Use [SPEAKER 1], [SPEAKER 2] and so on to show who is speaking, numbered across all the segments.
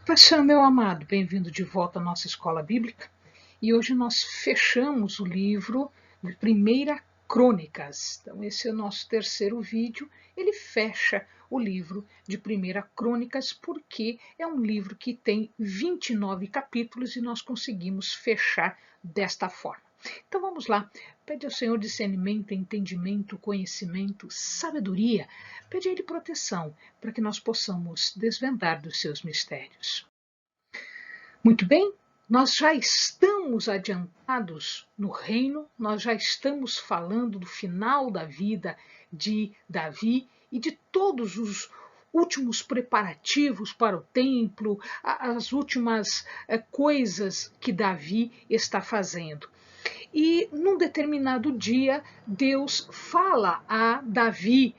[SPEAKER 1] Paixão, meu amado, bem-vindo de volta à nossa escola bíblica. E hoje nós fechamos o livro de Primeira Crônicas. Então, esse é o nosso terceiro vídeo. Ele fecha o livro de Primeira Crônicas porque é um livro que tem 29 capítulos e nós conseguimos fechar desta forma. Então vamos lá, pede ao Senhor discernimento, entendimento, conhecimento, sabedoria, pede a Ele proteção para que nós possamos desvendar dos seus mistérios. Muito bem, nós já estamos adiantados no reino, nós já estamos falando do final da vida de Davi e de todos os últimos preparativos para o templo, as últimas coisas que Davi está fazendo. E num determinado dia, Deus fala a Davi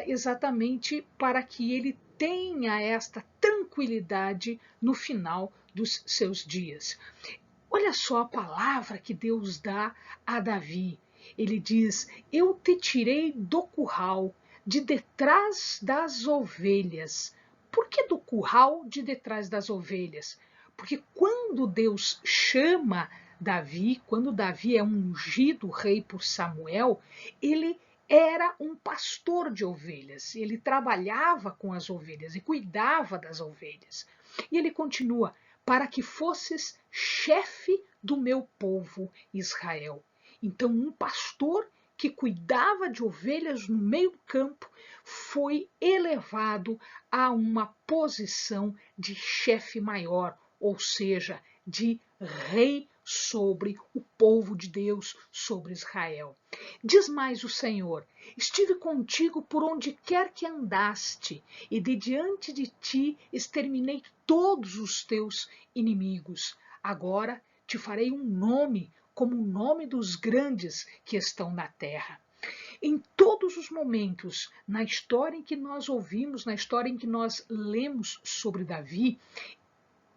[SPEAKER 1] exatamente para que ele tenha esta tranquilidade no final dos seus dias. Olha só a palavra que Deus dá a Davi. Ele diz: Eu te tirei do curral, de detrás das ovelhas. Por que do curral de detrás das ovelhas? Porque quando Deus chama Davi, quando Davi é ungido rei por Samuel, ele era um pastor de ovelhas, ele trabalhava com as ovelhas e cuidava das ovelhas. E ele continua: para que fosses chefe do meu povo Israel. Então, um pastor que cuidava de ovelhas no meio do campo foi elevado a uma posição de chefe maior, ou seja, de rei sobre o povo de Deus, sobre Israel. Diz mais o Senhor: estive contigo por onde quer que andaste, e de diante de ti exterminei todos os teus inimigos. Agora te farei um nome, como o nome dos grandes que estão na terra. Em todos os momentos, na história em que nós ouvimos, na história em que nós lemos sobre Davi,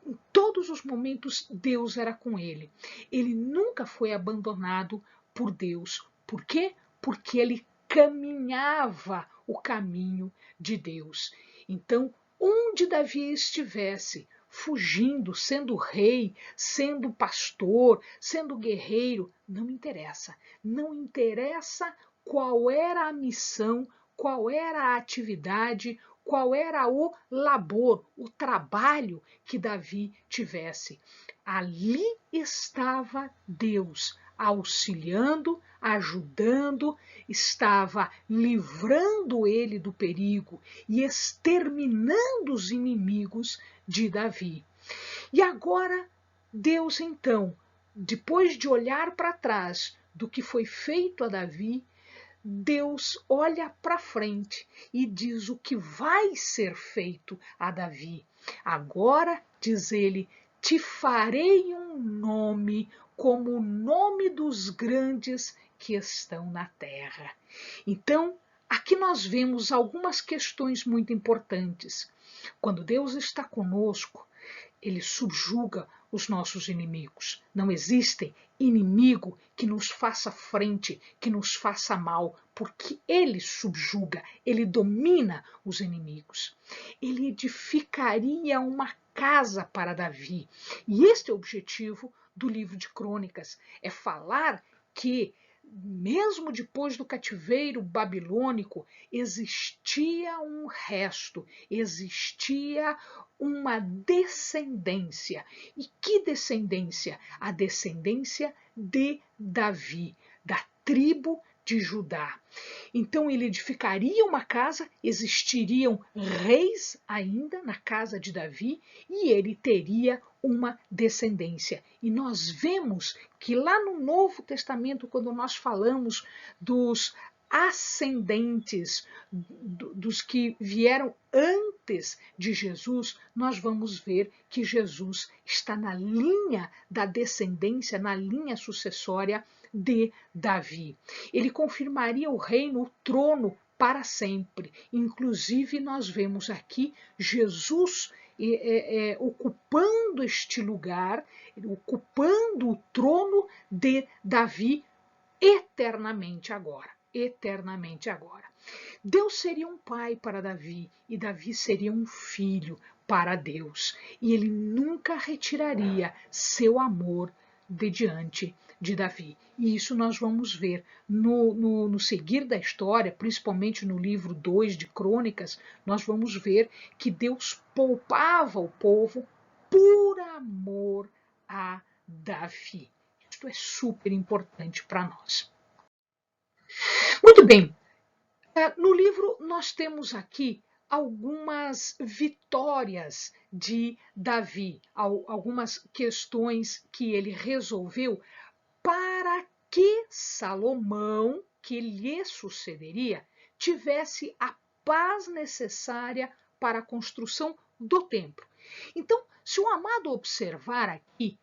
[SPEAKER 1] em todos os momentos Deus era com ele. Ele nunca foi abandonado por Deus. Por quê? Porque ele caminhava o caminho de Deus. Então, onde Davi estivesse, fugindo, sendo rei, sendo pastor, sendo guerreiro, não interessa. Não interessa qual era a missão, qual era a atividade, qual era o labor, o trabalho que Davi tivesse. Ali estava Deus auxiliando, ajudando, estava livrando ele do perigo e exterminando os inimigos de Davi. E agora, Deus, então, depois de olhar para trás do que foi feito a Davi, Deus olha para frente e diz o que vai ser feito a Davi. Agora, diz ele, te farei um nome como o nome dos grandes que estão na terra. Então, aqui nós vemos algumas questões muito importantes. Quando Deus está conosco, ele subjuga os nossos inimigos. Não existe inimigo que nos faça frente, que nos faça mal, porque ele subjuga, ele domina os inimigos. Ele edificaria uma casa para Davi. E este é o objetivo do livro de Crônicas, é falar que mesmo depois do cativeiro babilônico, existia um resto, existia uma descendência. E que descendência? A descendência de Davi, da tribo de Judá. Então ele edificaria uma casa, existiriam reis ainda na casa de Davi e ele teria uma descendência. E nós vemos que lá no Novo Testamento, quando nós falamos dos ascendentes, dos que vieram antes de Jesus, nós vamos ver que Jesus está na linha da descendência, na linha sucessória de Davi. Ele confirmaria o reino, o trono para sempre. Inclusive, nós vemos aqui Jesus ocupando este lugar, ocupando o trono de Davi eternamente agora. Eternamente agora. Deus seria um pai para Davi e Davi seria um filho para Deus e ele nunca retiraria seu amor de diante de Davi. E isso nós vamos ver no seguir da história, principalmente no livro 2 de Crônicas, nós vamos ver que Deus poupava o povo por amor a Davi. Isto é super importante para nós. Muito bem, no livro nós temos aqui algumas vitórias de Davi, algumas questões que ele resolveu para que Salomão, que lhe sucederia, tivesse a paz necessária para a construção do templo. Então, se o amado observar aqui,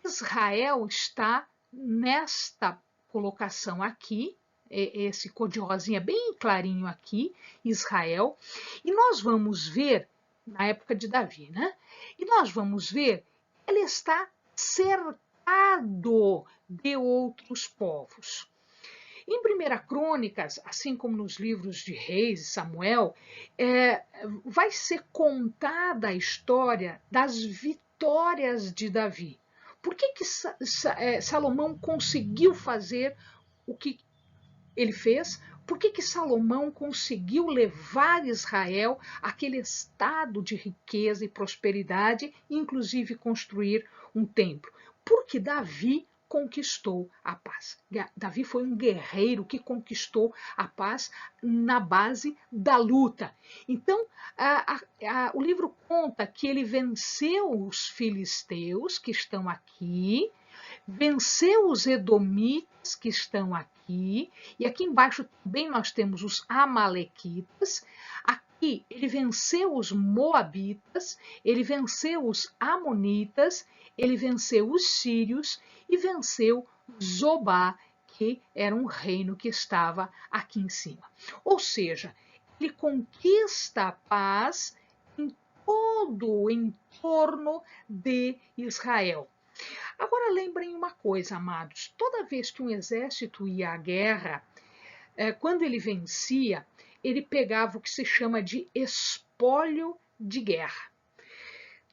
[SPEAKER 1] Israel está nesta colocação aqui, esse cor de rosinha bem clarinho aqui, Israel, e nós vamos ver, na época de Davi, né? E nós vamos ver, ele está cercado de outros povos. Em 1 Crônicas, assim como nos livros de Reis e Samuel, vai ser contada a história das vitórias de Davi. Por que Salomão conseguiu fazer o que ele fez? Por que Salomão conseguiu levar Israel àquele estado de riqueza e prosperidade, inclusive construir um templo? Porque Davi conquistou a paz. Davi foi um guerreiro que conquistou a paz na base da luta. Então, o livro conta que ele venceu os filisteus, que estão aqui, venceu os edomitas, que estão aqui, e aqui embaixo também nós temos os amalequitas. Aqui ele venceu os moabitas, ele venceu os amonitas, ele venceu os sírios e venceu Zobá, que era um reino que estava aqui em cima. Ou seja, ele conquista a paz em todo o entorno de Israel. Agora lembrem uma coisa, amados, toda vez que um exército ia à guerra, quando ele vencia, ele pegava o que se chama de espólio de guerra.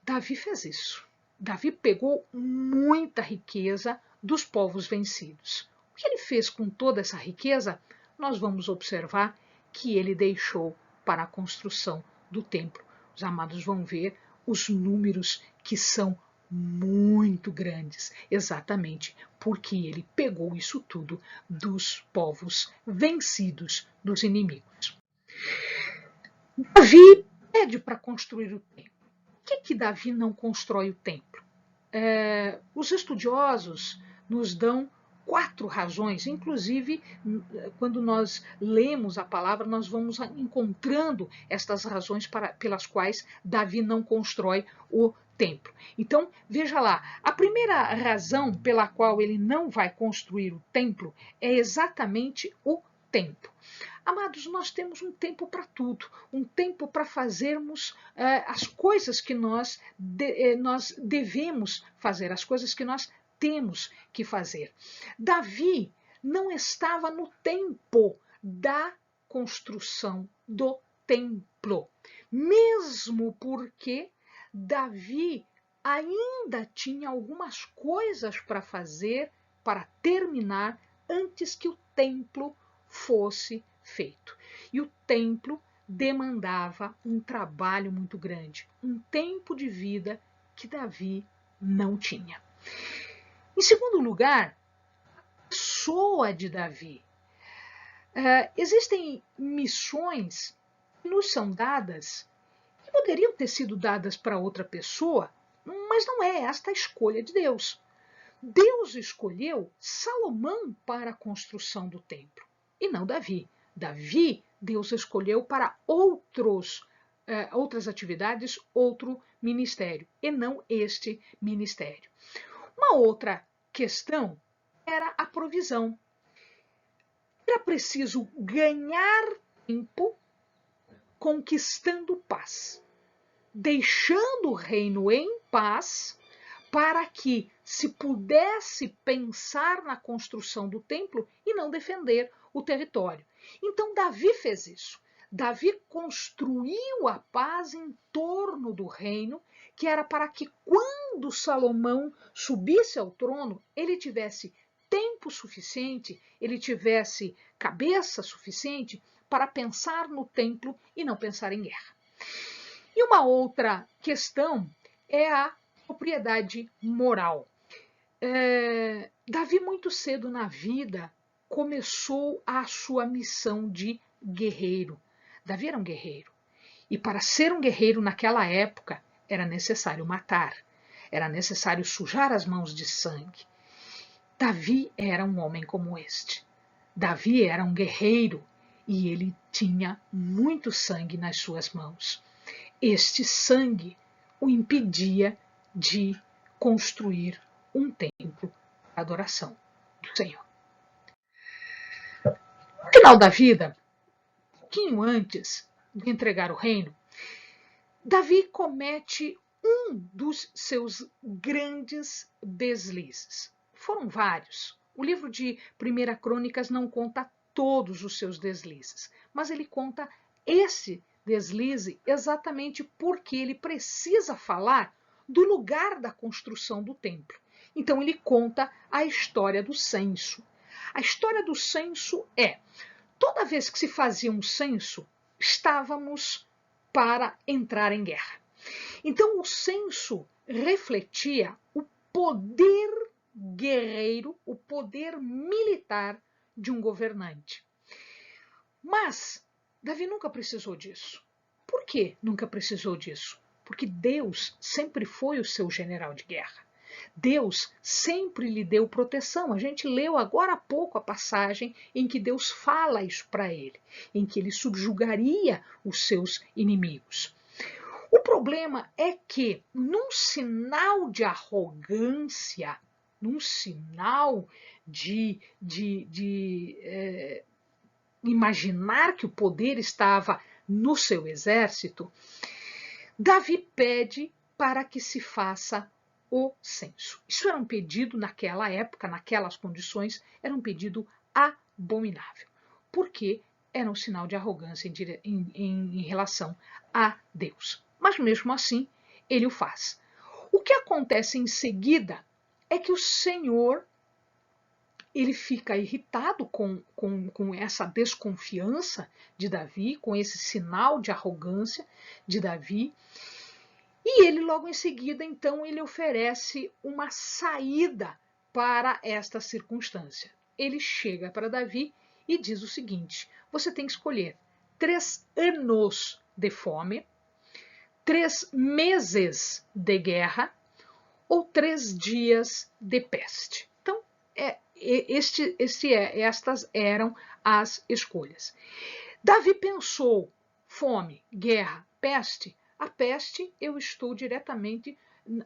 [SPEAKER 1] Davi fez isso. Davi pegou muita riqueza dos povos vencidos. O que ele fez com toda essa riqueza? Nós vamos observar que ele deixou para a construção do templo. Os amados vão ver os números que são muito grandes, exatamente porque ele pegou isso tudo dos povos vencidos, dos inimigos. Davi pede para construir o templo. Por que Davi não constrói o templo? Os estudiosos nos dão 4 razões, inclusive quando nós lemos a palavra, nós vamos encontrando estas razões pelas quais Davi não constrói o templo. Então, veja lá, a primeira razão pela qual ele não vai construir o templo é exatamente o tempo. Amados, nós temos um tempo para tudo, um tempo para fazermos as coisas que nós devemos fazer, as coisas que nós temos que fazer. Davi não estava no tempo da construção do templo, mesmo porque Davi ainda tinha algumas coisas para fazer, para terminar, antes que o templo fosse feito. E o templo demandava um trabalho muito grande, um tempo de vida que Davi não tinha. Em segundo lugar, a pessoa de Davi. Existem missões que nos são dadas que poderiam ter sido dadas para outra pessoa, mas não é esta a escolha de Deus. Deus escolheu Salomão para a construção do templo e não Davi. Davi, Deus escolheu para outras atividades, outro ministério, e não este ministério. Uma outra questão era a provisão. Era preciso ganhar tempo conquistando paz, deixando o reino em paz, para que se pudesse pensar na construção do templo e não defender o território. Então Davi fez isso. Davi construiu a paz em torno do reino, que era para que quando Salomão subisse ao trono, ele tivesse tempo suficiente, ele tivesse cabeça suficiente para pensar no templo e não pensar em guerra. E uma outra questão é a propriedade moral. Davi, muito cedo na vida, começou a sua missão de guerreiro. Davi era um guerreiro. E para ser um guerreiro naquela época, era necessário matar. Era necessário sujar as mãos de sangue. Davi era um homem como este. Davi era um guerreiro e ele tinha muito sangue nas suas mãos. Este sangue o impedia de construir um templo para adoração do Senhor. No final da vida, um pouquinho antes de entregar o reino, Davi comete um dos seus grandes deslizes. Foram vários. O livro de 1 Crônicas não conta todos os seus deslizes, mas ele conta esse deslize exatamente porque ele precisa falar do lugar da construção do templo. Então ele conta a história do censo. A história do censo é: toda vez que se fazia um censo, estávamos para entrar em guerra. Então o censo refletia o poder guerreiro, o poder militar de um governante. Mas Davi nunca precisou disso. Por que nunca precisou disso? Porque Deus sempre foi o seu general de guerra. Deus sempre lhe deu proteção. A gente leu agora há pouco a passagem em que Deus fala isso para ele, em que ele subjugaria os seus inimigos. O problema é que, num sinal de arrogância, num sinal de imaginar que o poder estava no seu exército, Davi pede para que se faça o censo. Isso era um pedido naquela época, naquelas condições, era um pedido abominável, porque era um sinal de arrogância em relação a Deus. Mas mesmo assim, ele o faz. O que acontece em seguida é que o Senhor ele fica irritado com essa desconfiança de Davi, com esse sinal de arrogância de Davi, e ele logo em seguida, então, ele oferece uma saída para esta circunstância. Ele chega para Davi e diz o seguinte: você tem que escolher 3 anos de fome, 3 meses de guerra ou 3 dias de peste. Então, estas eram as escolhas. Davi pensou: fome, guerra, peste. A peste eu estou diretamente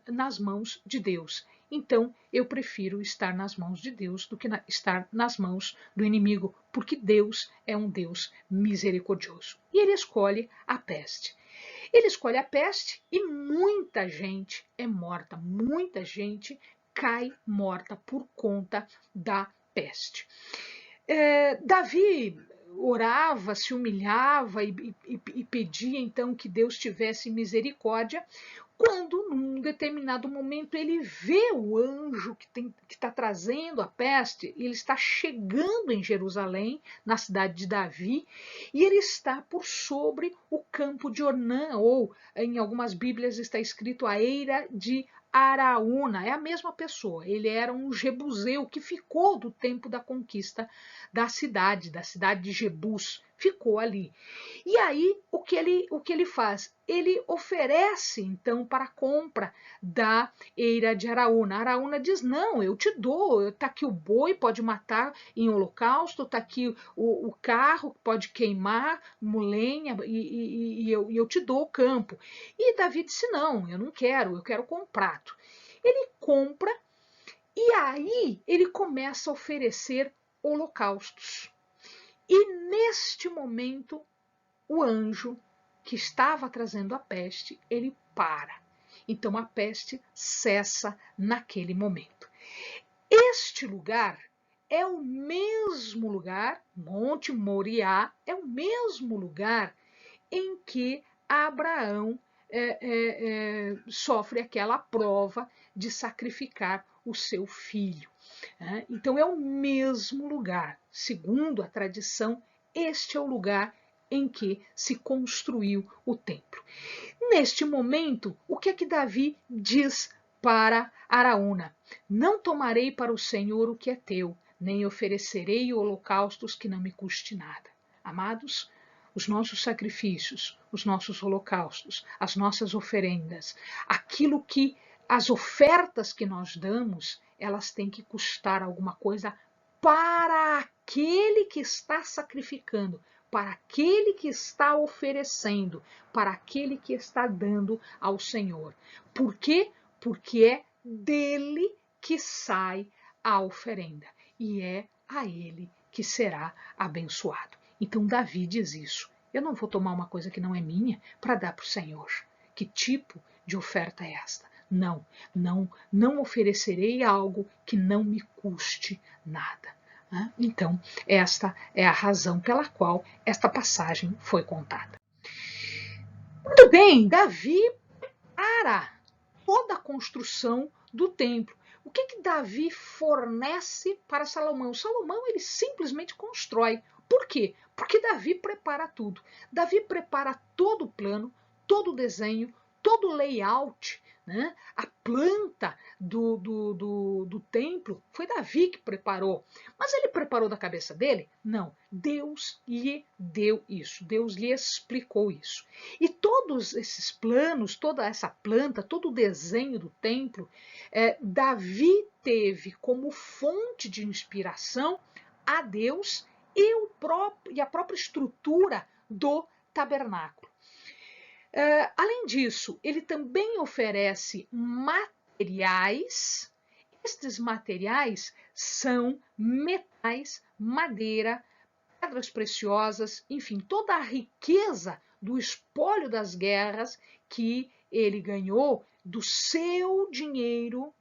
[SPEAKER 1] nas mãos de Deus. Então eu prefiro estar nas mãos de Deus do que estar nas mãos do inimigo, porque Deus é um Deus misericordioso. E ele escolhe a peste. Ele escolhe a peste e muita gente é morta, muita gente cai morta por conta da peste. Davi orava, se humilhava e pedia então que Deus tivesse misericórdia, quando num determinado momento ele vê o anjo que está trazendo a peste, ele está chegando em Jerusalém, na cidade de Davi, e ele está por sobre o campo de Ornã, ou em algumas Bíblias está escrito a eira de Araúna, é a mesma pessoa, ele era um jebuseu que ficou do tempo da conquista da cidade de Jebus, ficou ali. E aí, o que ele faz? Ele oferece, então, para a compra da eira de Araúna. Araúna diz: não, eu te dou, está aqui o boi, pode matar em holocausto, está aqui o carro, pode queimar, lenha, e eu te dou o campo. E Davi disse: não, eu não quero, eu quero comprar. Ele compra e aí ele começa a oferecer holocaustos. E neste momento, o anjo que estava trazendo a peste, ele para. Então a peste cessa naquele momento. Este lugar é o mesmo lugar, Monte Moriá, é o mesmo lugar em que Abraão sofre aquela prova de sacrificar o seu filho. Então é o mesmo lugar. Segundo a tradição, este é o lugar em que se construiu o templo. Neste momento, o que é que Davi diz para Araúna? Não tomarei para o Senhor o que é teu, nem oferecerei holocaustos que não me custe nada. Amados, os nossos sacrifícios, os nossos holocaustos, as nossas oferendas, aquilo que as ofertas que nós damos, elas têm que custar alguma coisa para aquele que está sacrificando, para aquele que está oferecendo, para aquele que está dando ao Senhor. Por quê? Porque é dele que sai a oferenda e é a ele que será abençoado. Então Davi diz isso. Eu não vou tomar uma coisa que não é minha para dar para o Senhor. Que tipo de oferta é esta? Não, não oferecerei algo que não me custe nada. Então, esta é a razão pela qual esta passagem foi contada. Muito bem, Davi para toda a construção do templo. O que Davi fornece para Salomão? Salomão ele simplesmente constrói. Por quê? Porque Davi prepara tudo. Davi prepara todo o plano, todo o desenho, todo o layout, né? A planta do templo foi Davi que preparou. Mas ele preparou da cabeça dele? Não. Deus lhe deu isso. Deus lhe explicou isso. E todos esses planos, toda essa planta, todo o desenho do templo, Davi teve como fonte de inspiração a Deus e a própria estrutura do tabernáculo. Além disso, ele também oferece materiais. Estes materiais são metais, madeira, pedras preciosas, enfim, toda a riqueza do espólio das guerras que ele ganhou do seu dinheiro,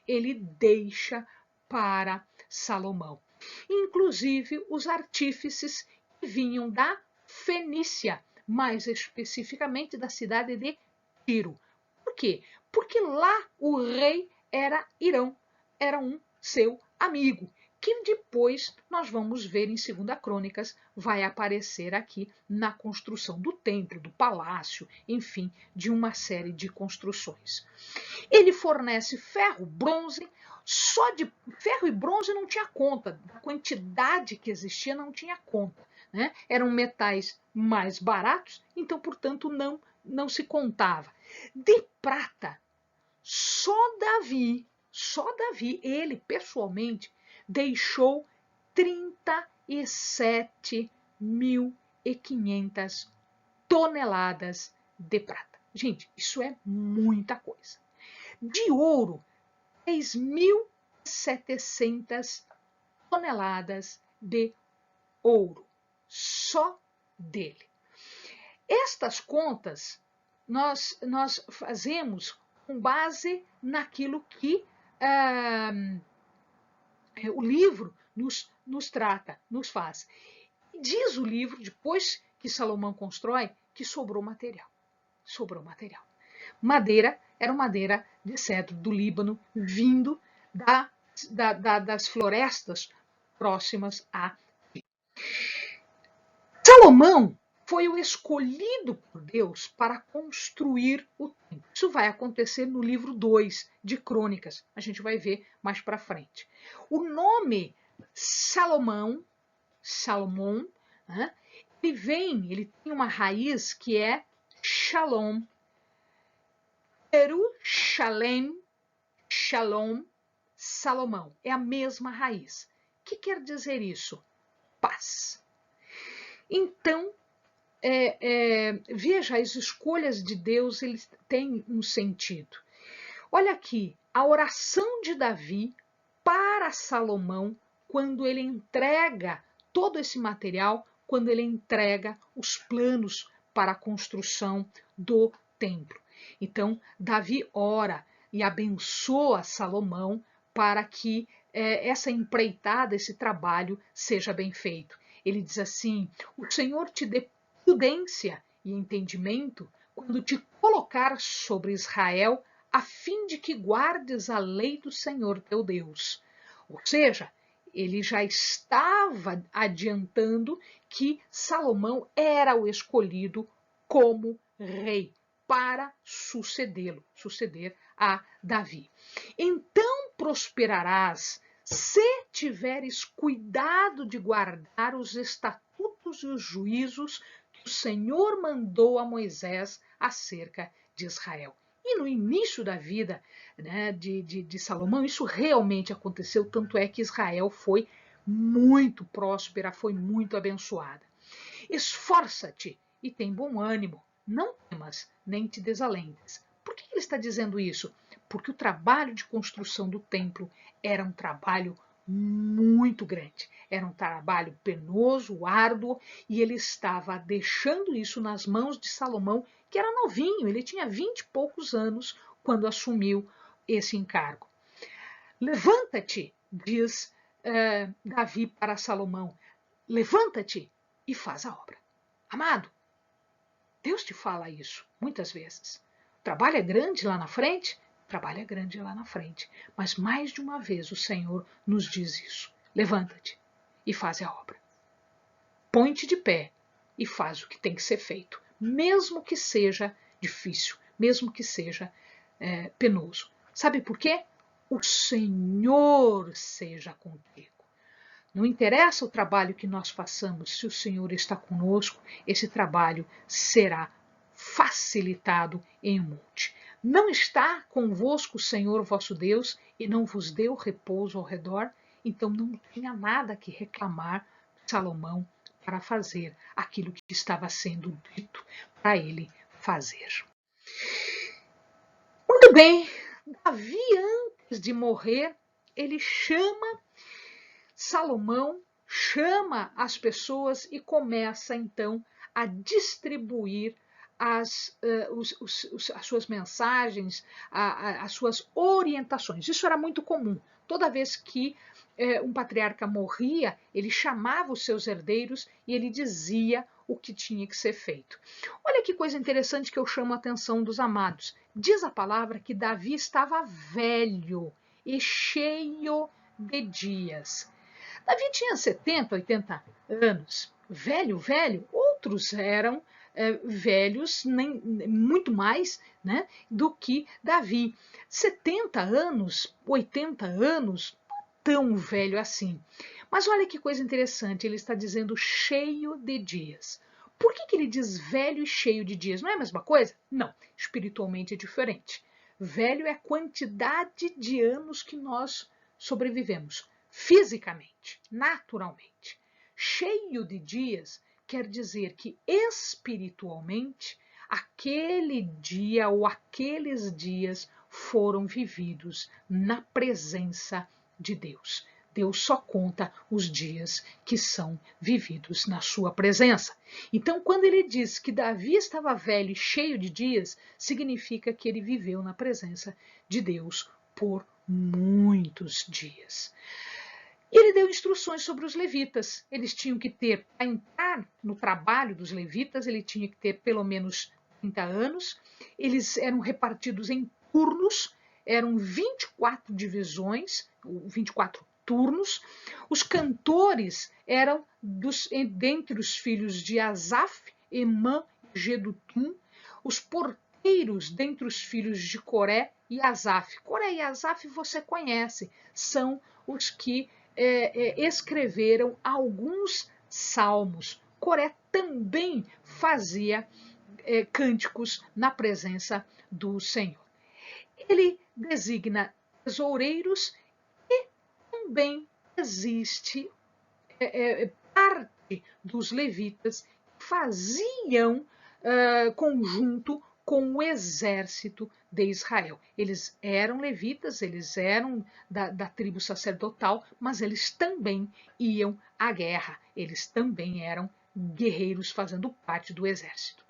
[SPEAKER 1] ele deixa para Salomão. Inclusive os artífices que vinham da Fenícia, mais especificamente da cidade de Tiro. Por quê? Porque lá o rei era Irão, era um seu amigo, que depois nós vamos ver em 2 Crônicas, vai aparecer aqui na construção do templo, do palácio, enfim, de uma série de construções. Ele fornece ferro, bronze, só de ferro e bronze não tinha conta, a quantidade que existia não tinha conta. Né? Eram metais mais baratos, então, portanto, não se contava. De prata, só Davi, ele pessoalmente, deixou 37.500 toneladas de prata. Gente, isso é muita coisa. De ouro, 3.700 toneladas de ouro. Só dele. Estas contas nós fazemos com base naquilo que o livro nos trata, nos faz. Diz o livro, depois que Salomão constrói, que sobrou material. Sobrou material. Madeira era madeira de cedro do Líbano, vindo das florestas próximas a Salomão foi o escolhido por Deus para construir o templo. Isso vai acontecer no livro 2 de Crônicas. A gente vai ver mais para frente. O nome Salomão, né, ele tem uma raiz que é Shalom. Jerusalém, Shalom, Salomão. É a mesma raiz. O que quer dizer isso? Paz. Então, veja, as escolhas de Deus eles têm um sentido. Olha aqui, a oração de Davi para Salomão, quando ele entrega todo esse material, quando ele entrega os planos para a construção do templo. Então, Davi ora e abençoa Salomão para que essa empreitada, esse trabalho seja bem feito. Ele diz assim: o Senhor te dê prudência e entendimento quando te colocar sobre Israel, a fim de que guardes a lei do Senhor teu Deus. Ou seja, ele já estava adiantando que Salomão era o escolhido como rei para suceder a Davi. Então prosperarás se tiveres cuidado de guardar os estatutos e os juízos que o Senhor mandou a Moisés acerca de Israel. E no início da vida, né, de Salomão, isso realmente aconteceu, tanto é que Israel foi muito próspera, foi muito abençoada. Esforça-te e tem bom ânimo, não temas, nem te desalentes. Por que ele está dizendo isso? Porque o trabalho de construção do templo era um trabalho muito grande, era um trabalho penoso, árduo, e ele estava deixando isso nas mãos de Salomão, que era novinho, ele tinha 20 e poucos anos quando assumiu esse encargo. Levanta-te, diz Davi para Salomão, levanta-te e faz a obra. Amado, Deus te fala isso muitas vezes. O trabalho é grande lá na frente? O trabalho é grande lá na frente. Mas mais de uma vez o Senhor nos diz isso. Levanta-te e faz a obra. Põe-te de pé e faz o que tem que ser feito. Mesmo que seja difícil, mesmo que seja penoso. Sabe por quê? O Senhor seja contigo. Não interessa o trabalho que nós façamos, se o Senhor está conosco, esse trabalho será facilitado em um monte. Não está convosco o Senhor vosso Deus e não vos deu repouso ao redor? Então não tinha nada que reclamar Salomão para fazer aquilo que estava sendo dito para ele fazer. Muito bem, Davi, antes de morrer, ele chama Salomão, chama as pessoas e começa então a distribuir as suas mensagens, as suas orientações. Isso era muito comum. Toda vez que um patriarca morria, ele chamava os seus herdeiros e ele dizia o que tinha que ser feito. Olha que coisa interessante que eu chamo a atenção dos amados. Diz a palavra que Davi estava velho e cheio de dias. Davi tinha 70, 80 anos, velho, outros eram velhos, muito mais, né, do que Davi. 70 anos, 80 anos, não tão velho assim. Mas olha que coisa interessante, ele está dizendo cheio de dias. Por que ele diz velho e cheio de dias? Não é a mesma coisa? Não, espiritualmente é diferente. Velho é a quantidade de anos que nós sobrevivemos, fisicamente, naturalmente. Cheio de dias quer dizer que espiritualmente aquele dia ou aqueles dias foram vividos na presença de Deus. Deus só conta os dias que são vividos na sua presença. Então, quando ele diz que Davi estava velho e cheio de dias, significa que ele viveu na presença de Deus por muitos dias. Ele deu instruções sobre os levitas. Eles tinham que ter, para entrar no trabalho dos levitas, ele tinha que ter pelo menos 30 anos. Eles eram repartidos em turnos, eram 24 divisões, 24 turnos. Os cantores eram dentre os filhos de Asaf, Emã e Jedutum. Os porteiros dentre os filhos de Coré e Asaf. Coré e Asaf você conhece, são os que escreveram alguns salmos. Coré também fazia cânticos na presença do Senhor. Ele designa tesoureiros e também existe parte dos levitas que faziam conjunto com o exército de Israel. Eles eram levitas, eles eram da tribo sacerdotal, mas eles também iam à guerra, eles também eram guerreiros fazendo parte do exército.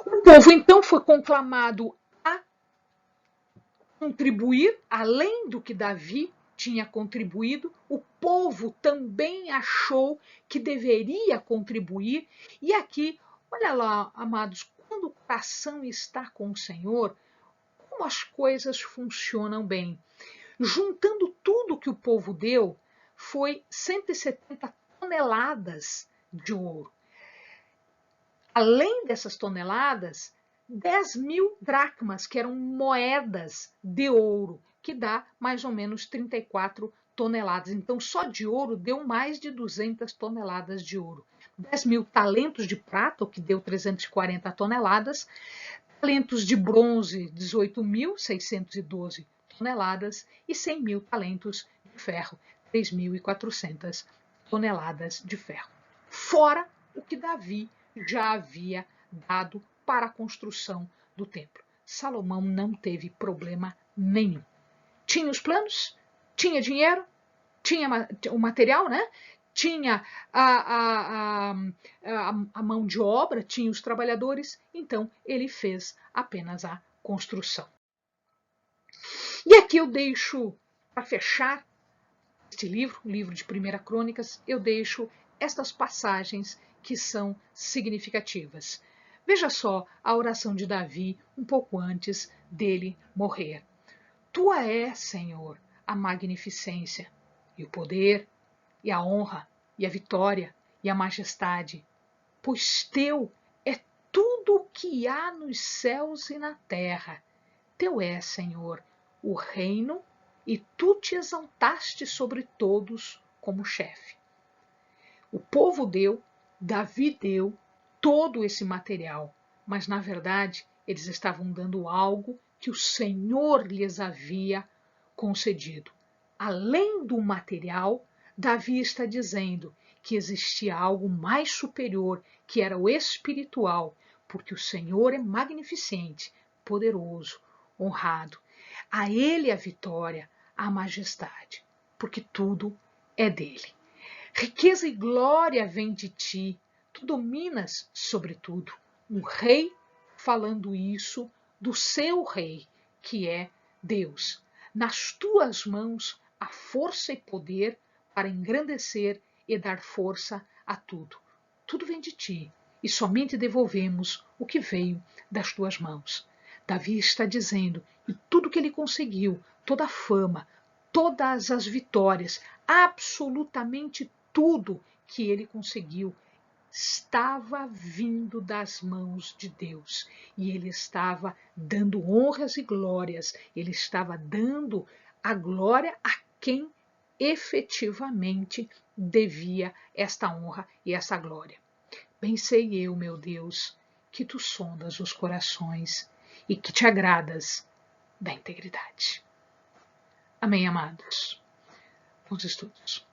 [SPEAKER 1] O povo então foi conclamado a contribuir além do que Davi tinha contribuído, o povo também achou que deveria contribuir. E aqui, olha lá, amados, quando o coração está com o Senhor, como as coisas funcionam bem. Juntando tudo que o povo deu, foi 170 toneladas de ouro. Além dessas toneladas, 10.000 dracmas, que eram moedas de ouro, que dá mais ou menos 34 toneladas. Então, só de ouro deu mais de 200 toneladas de ouro. 10.000 talentos de prata, o que deu 340 toneladas. Talentos de bronze, 18.612 toneladas. E 100.000 talentos de ferro, 3.400 toneladas de ferro. Fora o que Davi já havia dado para a construção do templo. Salomão não teve problema nenhum. Tinha os planos, tinha dinheiro, tinha o material, né? Tinha a mão de obra, tinha os trabalhadores, então ele fez apenas a construção. E aqui eu deixo, para fechar este livro, o livro de 1 Crônicas, eu deixo estas passagens que são significativas. Veja só a oração de Davi um pouco antes dele morrer. Tua é, Senhor, a magnificência, e o poder, e a honra, e a vitória, e a majestade, pois teu é tudo o que há nos céus e na terra. Teu é, Senhor, o reino, e tu te exaltaste sobre todos como chefe. O povo deu, Davi deu todo esse material, mas na verdade eles estavam dando algo que o Senhor lhes havia concedido. Além do material, Davi está dizendo que existia algo mais superior, que era o espiritual, porque o Senhor é magnificente, poderoso, honrado. A Ele a vitória, a majestade, porque tudo é dele. Riqueza e glória vêm de ti, tu dominas sobre tudo. Um rei falando isso do seu rei, que é Deus. Nas tuas mãos há força e poder para engrandecer e dar força a tudo. Tudo vem de ti e somente devolvemos o que veio das tuas mãos. Davi está dizendo que tudo que ele conseguiu, toda a fama, todas as vitórias, absolutamente tudo que ele conseguiu estava vindo das mãos de Deus. E ele estava dando honras e glórias, ele estava dando a glória a quem efetivamente devia esta honra e essa glória. Bem sei eu, meu Deus, que tu sondas os corações e que te agradas da integridade. Amém, amados? Bons estudos.